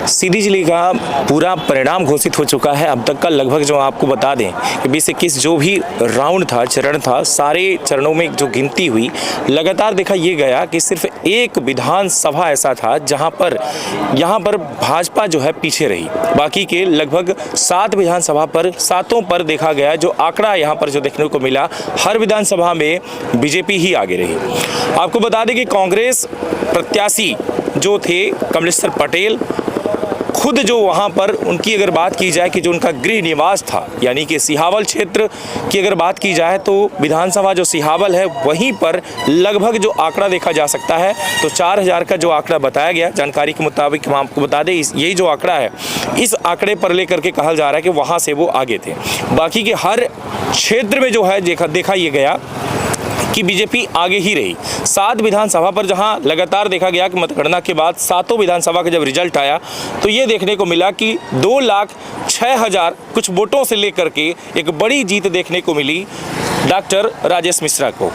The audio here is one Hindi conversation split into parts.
सीधी जिले का पूरा परिणाम घोषित हो चुका है। अब तक का लगभग जो आपको बता दें कि 20-21 जो भी राउंड था, चरण था, सारे चरणों में जो गिनती हुई, लगातार देखा ये गया कि सिर्फ एक विधानसभा ऐसा था जहां पर यहाँ पर भाजपा जो है पीछे रही। बाकी के लगभग 7 विधानसभा पर, सातों पर देखा गया जो आंकड़ा यहाँ पर जो देखने को मिला, हर विधानसभा में बीजेपी ही आगे रही। आपको बता दें कि कांग्रेस प्रत्याशी जो थे कमलेश्वर पटेल, खुद जो वहाँ पर उनकी अगर बात की जाए कि जो उनका गृह निवास था यानी कि सिहावल क्षेत्र की अगर बात की जाए तो विधानसभा जो सिहावल है वहीं पर लगभग जो आंकड़ा देखा जा सकता है तो 4000 का जो आंकड़ा बताया गया, जानकारी के मुताबिक हम आपको बता दें यही जो आंकड़ा है, इस आंकड़े पर लेकर के कहा जा रहा है कि वहाँ से वो आगे थे। बाकी के हर क्षेत्र में जो है देखा ये गया कि बीजेपी आगे ही रही। 7 विधानसभा पर जहां लगातार देखा गया कि मतगणना के बाद सातों विधानसभा का जब रिजल्ट आया तो ये देखने को मिला कि 2,06,000 कुछ वोटों से लेकर के एक बड़ी जीत देखने को मिली डॉक्टर राजेश मिश्रा को।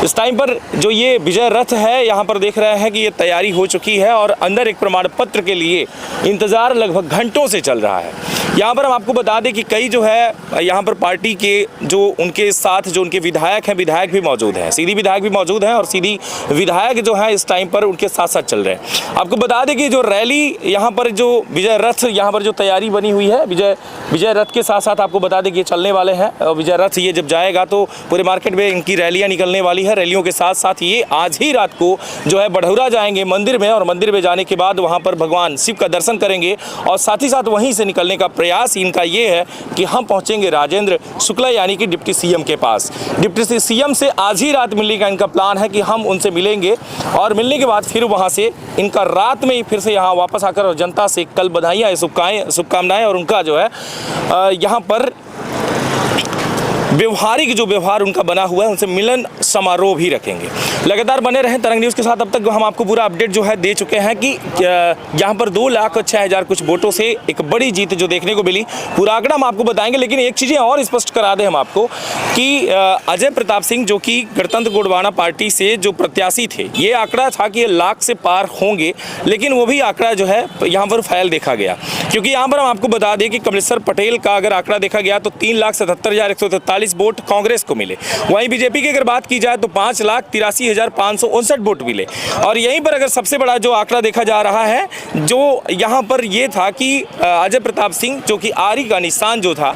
इस टाइम पर जो ये विजय रथ है यहाँ पर देख रहे हैं कि ये तैयारी हो चुकी है और अंदर एक प्रमाण पत्र के लिए इंतज़ार लगभग घंटों से चल रहा है। यहाँ पर हम आपको बता दें कि कई जो है यहाँ पर पार्टी के जो उनके साथ जो उनके विधायक हैं, विधायक भी मौजूद हैं, सीधी विधायक भी मौजूद हैं और सीधी विधायक जो है इस टाइम पर उनके साथ साथ चल रहे हैं। आपको बता दें कि जो रैली यहाँ पर जो विजय रथ यहाँ पर जो तैयारी बनी हुई है, विजय रथ के साथ साथ आपको बता दें कि ये चलने वाले हैं। विजय रथ ये जब जाएगा तो पूरे मार्केट में इनकी रैलियाँ निकलने वाली है। रैलियों के साथ साथ ये आज ही रात को जो है बड़ौरा जाएंगे मंदिर में और मंदिर में जाने के बाद वहाँ पर भगवान शिव का दर्शन करेंगे और साथ ही साथ वहीं से निकलने का प्रयास इनका ये है कि हम पहुंचेंगे राजेंद्र शुक्ला यानी कि डिप्टी सीएम के पास। डिप्टी सीएम से आज ही रात मिलने का इनका प्लान है कि हम उनसे मिलेंगे और मिलने के बाद फिर वहां से इनका रात में ही फिर से यहाँ वापस आकर और जनता से कल बधाइयाँ शुभकामनाएं और उनका जो है यहाँ पर व्यवहारिक जो व्यवहार उनका बना हुआ है उनसे मिलन समारोह भी रखेंगे। लगातार बने रहें तरंग न्यूज़ के साथ। अब तक हम आपको पूरा अपडेट जो है दे चुके हैं कि यहाँ पर 2,06,000 कुछ वोटों से एक बड़ी जीत जो देखने को मिली। पूरा आंकड़ा हम आपको बताएंगे, लेकिन एक चीज़ें और स्पष्ट करा दें हम आपको कि अजय प्रताप सिंह जो कि गणतंत्र गोंडवाना पार्टी से जो प्रत्याशी थे, ये आंकड़ा था कि ये लाख से पार होंगे, लेकिन वो भी आंकड़ा जो है यहाँ पर फैल देखा गया। क्योंकि यहाँ पर हम आपको बता दें कि कमलेश्वर पटेल का अगर आंकड़ा देखा गया तो 3,77,143 वोट कांग्रेस को मिले। वहीं बीजेपी की अगर बात की जाए तो 5,83,559 वोट मिले। और यहीं पर अगर सबसे बड़ा जो आंकड़ा देखा जा रहा है जो यहाँ पर ये था कि अजय प्रताप सिंह जो कि आरी का निशान जो था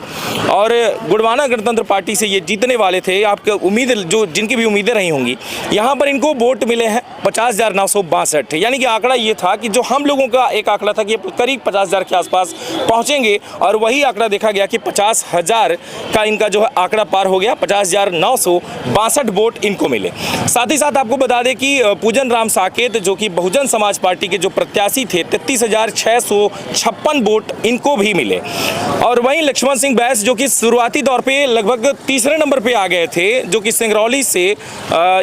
और गोंडवाना गणतंत्र पार्टी से ये जीतने वाले थे, आपके उम्मीद जो जिनकी भी उम्मीदें रही होंगी, यहाँ पर इनको वोट मिले हैं 50,962। यानी कि आंकड़ा ये था कि जो हम लोगों का एक आंकड़ा था कि करीब 50,000 के आसपास पहुँचेंगे और वही आंकड़ा देखा गया कि 50,000 का इनका जो है आंकड़ा पार हो गया। 50,962 वोट इनको मिले। साथ ही साथ आपको बता दें कि पूजन राम साकेत जो कि बहुजन समाज पार्टी के जो प्रत्याशी थे 33,656 वोट इनको भी मिले। और वहीं लक्ष्मण सिंह बैस जो कि शुरुआती दौर पे लगभग तीसरे नंबर पे आ गए थे, जो कि सिंगरौली से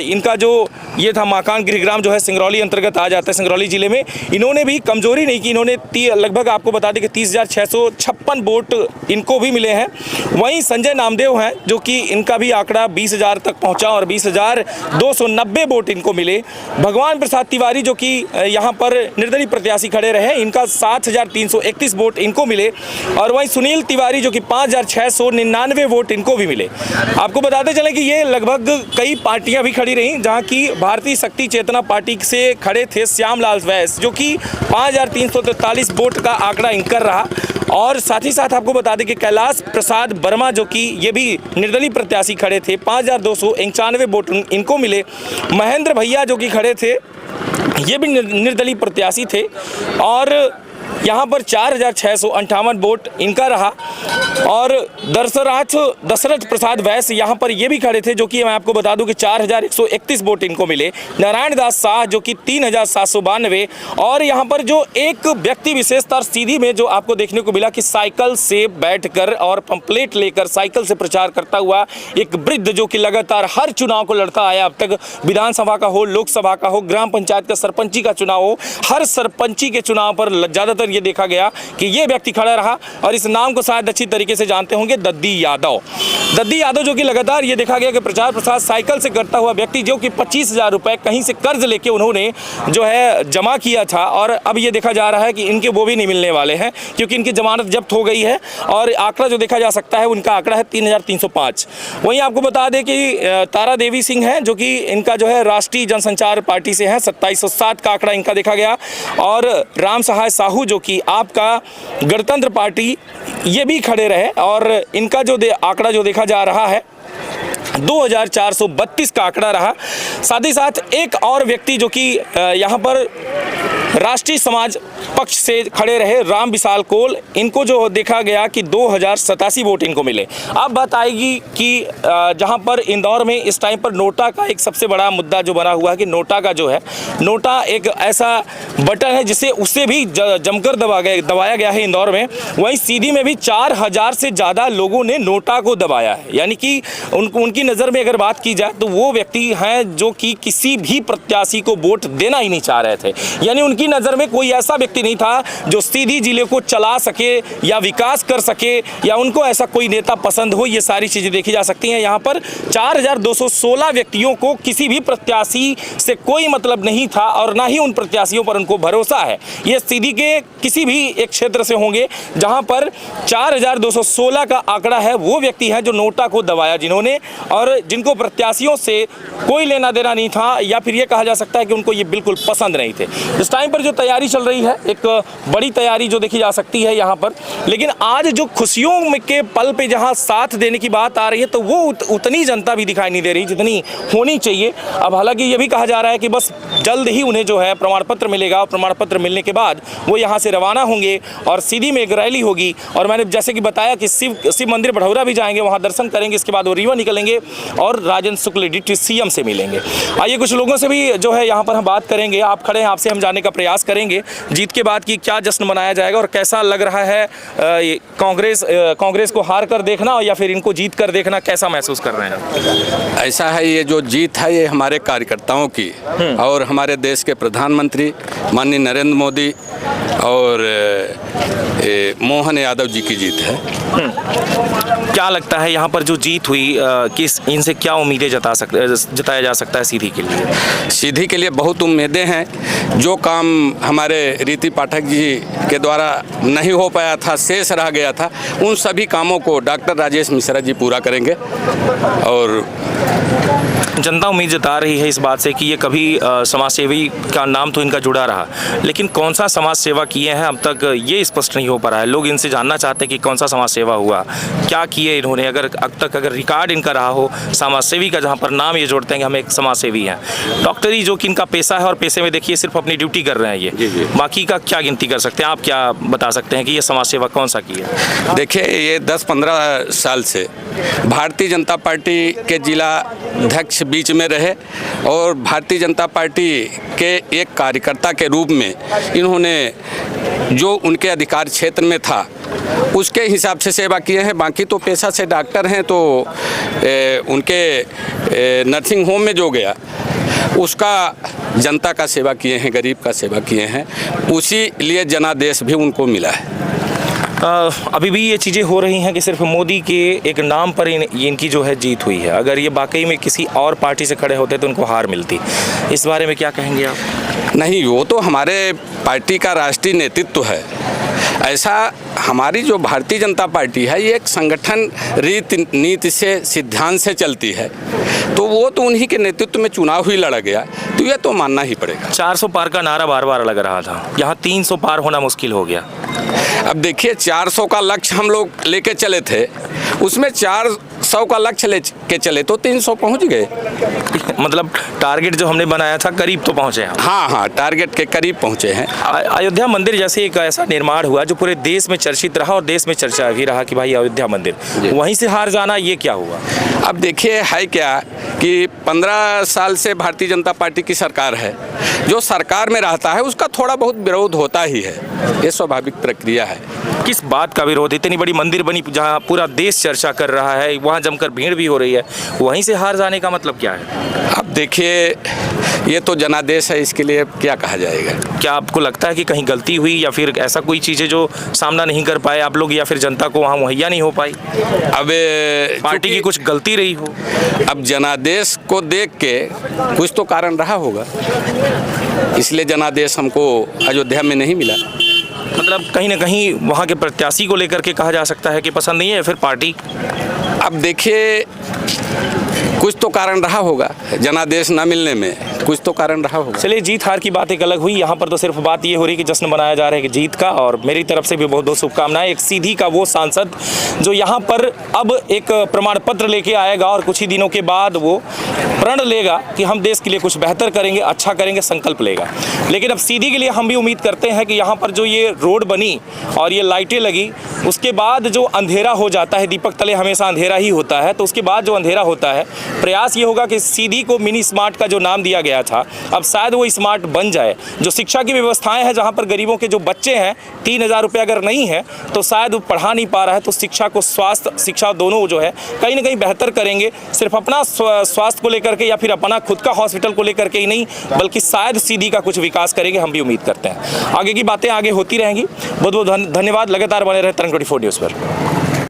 इनका जो ये था माकान गृहग्राम जो है सिंगरौली अंतर्गत आ जाता है, सिंगरौली जिले में, इन्होंने भी कमजोरी नहीं की। इन्होंने लगभग आपको बता दें कि 30,656 वोट इनको भी मिले हैं। वहीं संजय नामदेव हैं जो कि इनका भी आंकड़ा 20,000 तक पहुंचा और 20,290 वोट इनको मिले। भगवान प्रसाद तिवारी जो कि यहाँ पर निर्दलीय प्रत्याशी खड़े रहे, इनका 7,331 वोट इनको मिले। और वहीं सुनील तिवारी जो कि 5,699 वोट इनको भी मिले। आपको बताते चले कि ये लगभग कई पार्टियां भी खड़ी रहीं, जहां की भारतीय शक्ति चेतना पार्टी से खड़े थे श्यामलाल वैस जो कि 5,343 वोट का आंकड़ा इनकर रहा। और साथ ही साथ आपको बता दें कि कैलाश प्रसाद वर्मा जो कि ये भी निर्दलीय प्रत्याशी खड़े थे, 5,291 वोट इनको मिले। महेंद्र भैया जो कि खड़े थे, ये भी निर्दलीय प्रत्याशी थे और यहाँ पर 4,658 वोट इनका रहा। और दशरथ प्रसाद वैस यहाँ पर ये भी खड़े थे जो कि मैं आपको बता दूं कि 4,131 वोट इनको मिले। नारायण दास शाह जो कि 3,792। और यहाँ पर जो एक व्यक्ति विशेषतर सीधी में जो आपको देखने को मिला कि साइकिल से बैठकर और पंपलेट लेकर साइकिल से प्रचार करता हुआ एक वृद्ध जो कि लगातार हर चुनाव को लड़ता आया, अब तक विधानसभा का हो, लोकसभा का हो, ग्राम पंचायत का सरपंची का चुनाव हो, हर सरपंची के चुनाव पर ज़्यादातर ये देखा गया कि ये व्यक्ति खड़ा रहा, और इस नाम को शायद अच्छी तरीके से जानते होंगे, दद्दी यादव। दद्दी यादव जो कि लगातार ये देखा गया कि प्रचार प्रसार साइकिल से करता हुआ व्यक्ति, जो कि 25,000 रुपये कहीं से कर्ज लेके उन्होंने जो है जमा किया था, और अब ये देखा जा रहा है कि इनके वो भी नहीं मिलने वाले हैं क्योंकि इनकी जमानत जब्त हो गई है। और आंकड़ा जो देखा जा सकता है, उनका आंकड़ा है 3,305। वहीं आपको बता दें कि तारा देवी सिंह हैं, जो कि इनका जो है राष्ट्रीय जनसंचार पार्टी से है, 2707 का आंकड़ा इनका देखा गया। और राम सहाय साहू जो कि आपका गणतंत्र पार्टी, ये भी खड़े रहे, और इनका जो आंकड़ा जो देखा जा रहा है 2,432 का आंकड़ा रहा। साथ ही साथ एक और व्यक्ति जो कि यहाँ पर राष्ट्रीय समाज पक्ष से खड़े रहे, राम विशाल कोल, इनको जो देखा गया कि 2,087 वोट इनको मिले। अब बात आएगी कि जहाँ पर इंदौर में इस टाइम पर नोटा का एक सबसे बड़ा मुद्दा जो बना हुआ है कि नोटा का जो है, नोटा एक ऐसा बटन है जिसे उससे भी जमकर दबाया गया है इंदौर में। वहीं सीधी में भी 4,000 से ज़्यादा लोगों ने नोटा को दबाया है। यानी कि उनकी नज़र में अगर बात की जाए तो वो व्यक्ति हैं जो कि किसी भी प्रत्याशी को वोट देना ही नहीं चाह रहे थे। यानी उनकी नज़र में कोई ऐसा व्यक्ति नहीं था जो सीधी जिले को चला सके या विकास कर सके, या उनको ऐसा कोई नेता पसंद हो। ये सारी चीज़ें देखी जा सकती हैं। यहाँ पर 4,216 व्यक्तियों को किसी भी प्रत्याशी से कोई मतलब नहीं था, और ना ही उन प्रत्याशियों पर उनको भरोसा है। ये सीधी के किसी भी एक क्षेत्र से होंगे जहाँ पर 4,216 का आंकड़ा है। वो व्यक्ति हैं जो नोटा को दबाया जिन्होंने, और जिनको प्रत्याशियों से कोई लेना देना नहीं था, या फिर ये कहा जा सकता है कि उनको ये बिल्कुल पसंद नहीं थे। इस टाइम पर जो तैयारी चल रही है, एक बड़ी तैयारी जो देखी जा सकती है यहाँ पर। लेकिन आज जो खुशियों के पल पे जहाँ साथ देने की बात आ रही है, तो वो उतनी जनता भी दिखाई नहीं दे रही जितनी होनी चाहिए। अब हालांकि ये भी कहा जा रहा है कि बस जल्द ही उन्हें जो है प्रमाण पत्र मिलेगा, और प्रमाण पत्र मिलने के बाद वो यहाँ से रवाना होंगे और सीधी में एक रैली होगी। और मैंने जैसे कि बताया कि शिव मंदिर बढ़ौरा भी जाएंगे, वहाँ दर्शन करेंगे, इसके बाद वो रीवा निकलेंगे और राजेंद्र शुक्ल डिप्टी सीएम से मिलेंगे। आइए कुछ लोगों से भी जो है यहाँ पर हम बात करेंगे। आप खड़े हैं, आपसे हम जानने का प्रयास करेंगे जीत के बाद कि क्या जश्न मनाया जाएगा और कैसा लग रहा है कांग्रेस को हार कर देखना, या फिर इनको जीत कर देखना, कैसा महसूस कर रहे हैं? ऐसा है, ये जो जीत है ये हमारे कार्यकर्ताओं की और हमारे देश के प्रधानमंत्री माननीय नरेंद्र मोदी और मोहन यादव जी की जीत है। क्या लगता है यहाँ पर जो जीत हुई, किस इनसे क्या उम्मीदें जताया जा सकता है सीधी के लिए? सीधी के लिए बहुत उम्मीदें हैं। जो काम हमारे रीति पाठक जी के द्वारा नहीं हो पाया था, शेष रह गया था, उन सभी कामों को डॉक्टर राजेश मिश्रा जी पूरा करेंगे। और जनता उम्मीद जता रही है इस बात से कि ये कभी समाजसेवी का नाम तो इनका जुड़ा रहा, लेकिन कौन सा समाज सेवा किए हैं अब तक ये स्पष्ट नहीं हो पा रहा है। लोग इनसे जानना चाहते हैं कि कौन सा समाज सेवा हुआ, क्या किए इन्होंने। अगर अब तक अगर रिकॉर्ड इनका रहा हो समाज सेवी का, जहाँ पर नाम ये जोड़ते हैं कि हम एक समाज सेवी हैं। डॉक्टरी जो कि इनका पेशा है, और पेशे में देखिए सिर्फ अपनी ड्यूटी कर रहे हैं ये, बाकी का क्या गिनती कर सकते हैं? आप क्या बता सकते हैं कि ये समाज सेवा कौन सा की है? देखिए, ये 10-15 साल से भारतीय जनता पार्टी के जिला अध्यक्ष बीच में रहे, और भारतीय जनता पार्टी के एक कार्यकर्ता के रूप में इन्होंने जो उनके अधिकार क्षेत्र में था उसके हिसाब से सेवा किए हैं। बाकी तो पेशा से डॉक्टर हैं, तो उनके नर्सिंग होम में जो गया उसका जनता का सेवा किए हैं, गरीब का सेवा किए हैं, उसी लिए जनादेश भी उनको मिला है। अभी भी ये चीज़ें हो रही हैं कि सिर्फ मोदी के एक नाम पर इनकी जो है जीत हुई है। अगर ये वाकई में किसी और पार्टी से खड़े होते तो उनको हार मिलती। इस बारे में क्या कहेंगे आप? नहीं, वो तो हमारे पार्टी का राष्ट्रीय नेतृत्व है। ऐसा हमारी जो भारतीय जनता पार्टी है, ये एक संगठन रीति नीति से, सिद्धांत से चलती है, तो वो तो उन्हीं के नेतृत्व में चुनाव ही लड़ा गया, तो ये तो मानना ही पड़ेगा। 400 पार का नारा बार बार लग रहा था, यहाँ 300 पार होना मुश्किल हो गया। अब देखिए, 400 का लक्ष्य हम लोग लेके चले थे, उसमें 400 का लक्ष्य लेके चले तो 300 पहुंच गए। मतलब टारगेट जो हमने बनाया था करीब तो पहुंचे हैं। हाँ, टारगेट के करीब पहुंचे हैं। अयोध्या मंदिर जैसे एक ऐसा निर्माण हुआ जो पूरे देश में चर्चित रहा, और देश में चर्चा भी रहा कि भाई अयोध्या मंदिर, वहीं से हार जाना, ये क्या हुआ? अब देखिए, है क्या कि 15 साल से भारतीय जनता पार्टी की सरकार है। जो सरकार में रहता है उसका थोड़ा बहुत विरोध होता ही है, ये स्वाभाविक प्रक्रिया है। किस बात का विरोध? इतनी बड़ी मंदिर बनी जहाँ पूरा देश चर्चा कर रहा है, वहाँ जमकर भीड़ भी हो रही है, वहीं से हार जाने का मतलब क्या है? अब देखिए, ये तो जनादेश है, इसके लिए क्या कहा जाएगा। क्या आपको लगता है कि कहीं गलती हुई या फिर ऐसा कोई चीज़ें जो सामना नहीं कर पाए आप लोग, या फिर जनता को वहाँ मुहैया नहीं हो पाई? अब पार्टी की कुछ गलती रही हो? अब जनादेश को देख के कुछ तो कारण रहा होगा, इसलिए जनादेश हमको अयोध्या में नहीं मिला। मतलब कहीं ना कहीं वहाँ के प्रत्याशी को लेकर के कहा जा सकता है कि पसंद नहीं है, या फिर पार्टी? अब देखिए, कुछ तो कारण रहा होगा, जनादेश ना मिलने में कुछ तो कारण रहा होगा। चलिए, जीत हार की बात एक अलग हुई, यहाँ पर तो सिर्फ बात ये हो रही है कि जश्न मनाया जा रहा है कि जीत का, और मेरी तरफ से भी बहुत बहुत शुभकामनाएं। एक सीधी का वो सांसद जो यहाँ पर अब एक प्रमाण पत्र लेके आएगा और कुछ ही दिनों के बाद वो प्रण लेगा कि हम देश के लिए कुछ बेहतर करेंगे, अच्छा करेंगे, संकल्प लेगा। लेकिन अब सीधी के लिए हम भी उम्मीद करते हैं कि यहाँ पर जो ये रोड बनी और ये लाइटें लगी, उसके बाद जो अंधेरा हो जाता है, दीपक तले हमेशा अंधेरा ही होता है, तो उसके बाद जो अंधेरा होता है, प्रयास ये होगा कि सीधी को मिनी स्मार्ट का जो नाम दिया गया था, अब शायद वो स्मार्ट बन जाए। जो शिक्षा की व्यवस्थाएं हैं, जहाँ पर गरीबों के जो बच्चे हैं, 3,000 रुपये अगर नहीं है तो शायद वो पढ़ा नहीं पा रहा है, तो शिक्षा को, स्वास्थ्य शिक्षा दोनों जो है कहीं ना कहीं बेहतर करेंगे। सिर्फ अपना स्वास्थ्य को लेकर के या फिर अपना खुद का हॉस्पिटल को लेकर के ही नहीं, बल्कि शायद सीधी का कुछ विकास करेंगे, हम भी उम्मीद करते हैं। आगे की बातें आगे होती रहेंगी। बहुत बहुत धन्यवाद। लगातार बने रहे तरंग 24 न्यूज़ पर।